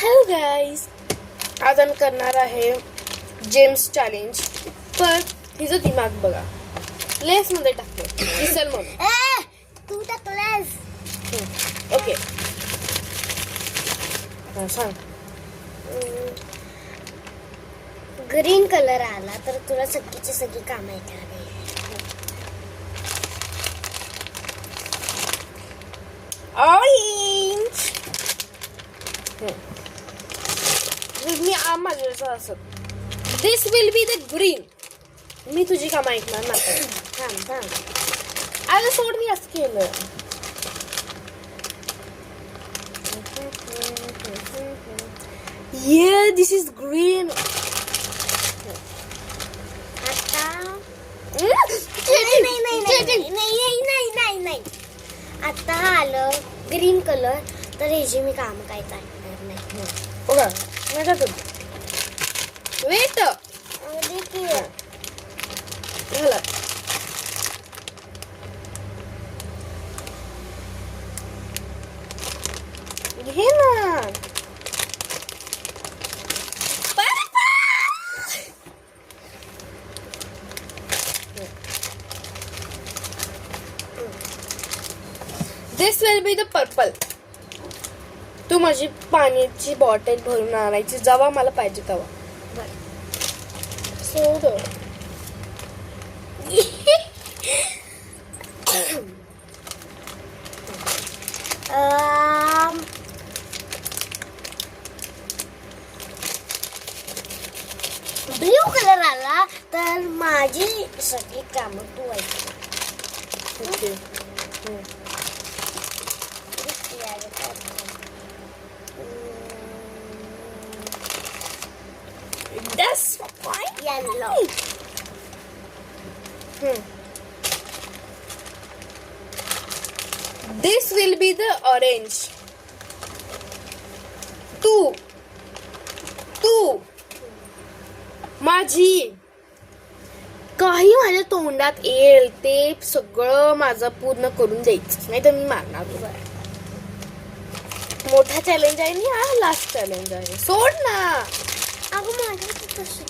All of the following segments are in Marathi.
हॅलो गाईज, आज आम्ही करणार आहे जेम्स चॅलेंज. पण हिचं दिमाग बघा, लेस मध्ये टाकतो दिसल म्हणून. तू टाकलास. ओके सांग. ग्रीन कलर आला तर तुला सगळीची सगळी कामं येणार. ऑरेंज. मी माझ्या असं दिस विल बी द ग्रीन. मी तुझी कामं ऐकणार ना. थांब थांब. अरे सोड, मी असं केलं. Yeah, this is green. आता नाही. आता आलं ग्रीन कलर तर ह्याची मी काम काय करणार नाही. बघा माझ्या वेट झालं. घे ना. दिस विल बी द पर्पल. तू माझी पाण्याची बॉटल भरून आणायची जेव्हा मला पाहिजे तेव्हा. सोड. ब्ल्यू कलर आला तर माझी सगळी कामं तू ऐक. Okay. That's fine. Yellow. This will be the orange. तू माझी काही माझ्या तोंडात येईल ते सगळं माझं पूर्ण करून द्यायचं, नाही तर मी मारणार तुला. मोठा चॅलेंज आहे आणि हा लास्ट चॅलेंज आहे. सोड ना. अगं माझं तसं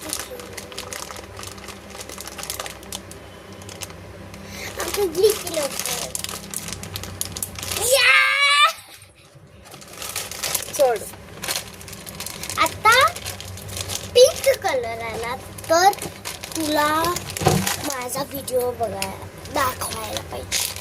सोड. आता पिंक कलर आला तर तुला माझा व्हिडिओ दाखवायला पाहिजे.